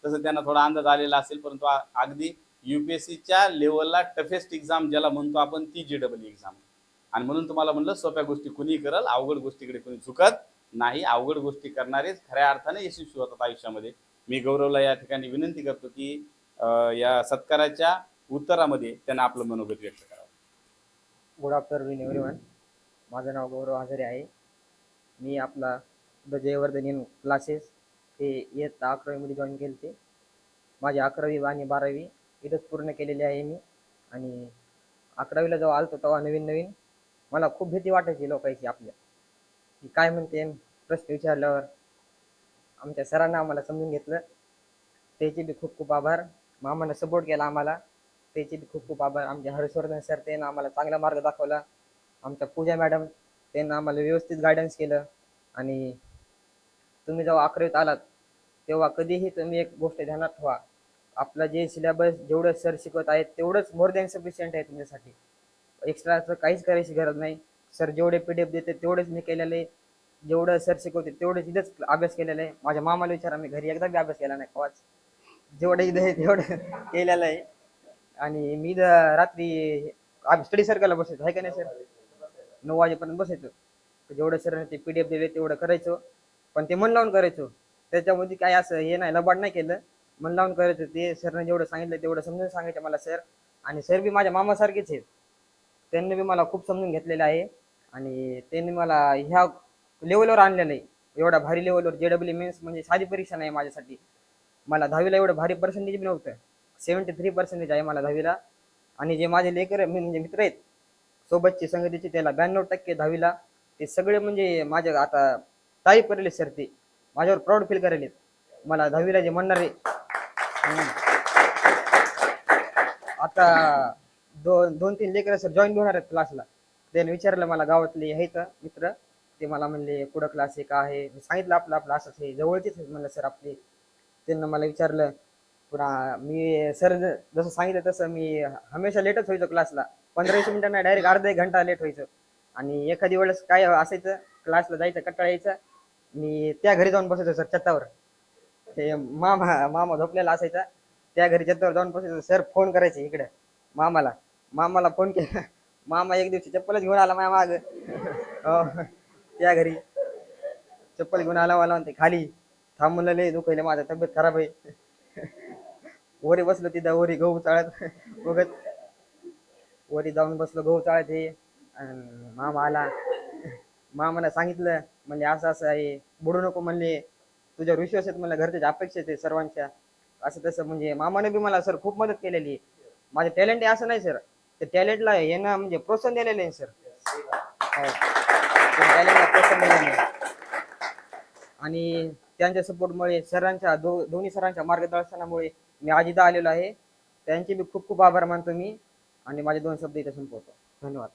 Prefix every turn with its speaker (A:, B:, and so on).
A: तसं त्यांना थोडा अंदाज आलेला असेल, परंतु अगदी UPSCच्या लेवलला टफेस्ट एक्झाम ज्याला म्हणतो आपण ती JEE एक्झाम. आणि म्हणून तुम्हाला म्हणलं सोप्या गोष्टी कुणी करल, अवघड गोष्टीकडे कुणी झुकत नाही. अवघड गोष्टी करणारेच खऱ्या अर्थाने यशस्वी होतात आयुष्यामध्ये. मी गौरवला या ठिकाणी विनंती करतो की या सत्काराच्या उत्तरामध्ये त्यांना आपलं मनोगत व्यक्त करावं.
B: Good afternoon everyone. माझं नाव गौरव हजारे आहे. मी आपला द जयवर्धन क्लासेस हे इयत्ता 11वीमध्ये जॉईन केले ते. माझी 11वी आणि 12वी इथंच पूर्ण केलेली आहे मी. आणि 11वीला जेव्हा आलतो तेव्हा नवीन नवीन मला खूप भीती वाटायची लोकांची आपल्या, की काय म्हणते. प्रश्न विचारल्यावर आमच्या सरांना आम्हाला समजून घेतलं, त्याचे बी खूप खूप आभार. मामानं सपोर्ट केला आम्हाला, त्याचे बी खूप खूप आभार. आमचे हर्षवर्धन सर त्यांना आम्हाला चांगला मार्ग दाखवला. आमच्या पूजा मॅडम त्यांना आम्हाला व्यवस्थित गायडन्स केलं. आणि तुम्ही जेव्हा 11वीत आलात तेव्हा कधीही तुम्ही एक गोष्ट ध्यानात ठेवा, आपलं जे सिलेबस जेवढं सर शिकवत आहेत तेवढंच मोर दॅन सफिशियंट आहे तुमच्यासाठी. एक्स्ट्राचं काहीच करायची गरज नाही. सर जेवढे PDF देते तेवढेच मी केलेलं आहे, जेवढं सर शिकवते तेवढेच इथंच अभ्यास केलेला आहे. माझ्या मामाला विचारा, मी घरी एकदा बी अभ्यास केला नाही कवाच. जेवढं इथं आहे तेवढं केलेलं आहे. आणि मी रात्री स्टडी सर्कलला बसायचो, आहे का नाही सर? 9 वाजेपर्यंत बसायचो. जेवढं सर ते PDF दिले तेवढं करायचो, पण ते मन लावून करायचो. त्याच्यामध्ये काय असं हे नाही, लबाड नाही केलं, मन लावून करायचं. ते सरने जेवढं सांगितलं तेवढं समजून सांगायचं मला सर. आणि सर बी माझ्या मामासारखेच आहेत, त्यांनी बी मला खूप समजून घेतलेलं आहे. आणि त्यांनी मला ह्या लेवलवर आणलेलं आहे, एवढ्या भारी लेवलवर. JEE मेन्स म्हणजे साधी परीक्षा नाही माझ्यासाठी. मला 10वीला एवढं भारी पर्सेंटेज बी नव्हतं. 73% आहे मला 10वीला. आणि जे माझे लेकर म्हणजे मित्र आहेत सोबतचे संगतीचे, त्याला 92% 10वीला. ते सगळे म्हणजे माझे आता तारीफ करेल सर, ते माझ्यावर प्राऊड फील करेल. मला 10वीला जे म्हणणारे आता 2-3 लेकर सर जॉईन होणार आहेत क्लासला. त्याने विचारलं मला, गावातले आहेत मित्र, ते मला म्हणले कुठं क्लास आहे का आहे. मी सांगितलं आपलं आपलं असंच आहे, जवळचेच म्हणलं सर आपले. त्यांना मला विचारलं. पुन्हा मी सर जसं सांगितलं तसं मी हमेशा लेटच व्हायचो क्लासला. 15-20 मिनिटांना डायरेक्ट अर्धा 1 घंटा लेट व्हायचं. आणि एखादी वेळेस काय असायचं, क्लासला जायचं कंटाळा यायचा, मी त्या घरी जाऊन बसायचो सर छतावर. ते मामा मामा झोपलेला असायचा, त्या घरी छतावर जाऊन बसायचो. सर फोन करायचे इकडे मामाला. मामाला फोन केला, मामा एक दिवशी चप्पलच घेऊन आला माझ्या माग. हो, त्या घरी चप्पल घेऊन आला, मला म्हणते खाली थांब, म्हणलं लय दुखायले, माझा तब्येत खराब आहे. वरी बसलो तिथं, वरी गहू चाळत बघत, वरी जाऊन बसलो गहू चाळत. हे मामा आला, मामाला सांगितलं, म्हणले असं असं आहे, बुडू नको म्हणले, तुझ्यावर विश्वास आहेत म्हणलं, घरच्या अपेक्षा आहेत सर्वांच्या, असं तसं. म्हणजे मामाने बी मला सर खूप मदत केलेली. माझे टॅलेंट आहे असं नाही सर, ते टॅलेंटला यांना म्हणजे प्रोत्साहन दिलेलं आहे सर. टॅलेंटला प्रोत्साहन दिलेलं आहे. आणि त्यांच्या सपोर्टमुळे सरांच्या दोन्ही सरांच्या मार्गदर्शनामुळे मी आज इथं आलेलो आहे. त्यांचे बी खूप खूप आभार मानतो मी. आणि माझे 2 शब्द इथे संपवतो. धन्यवाद.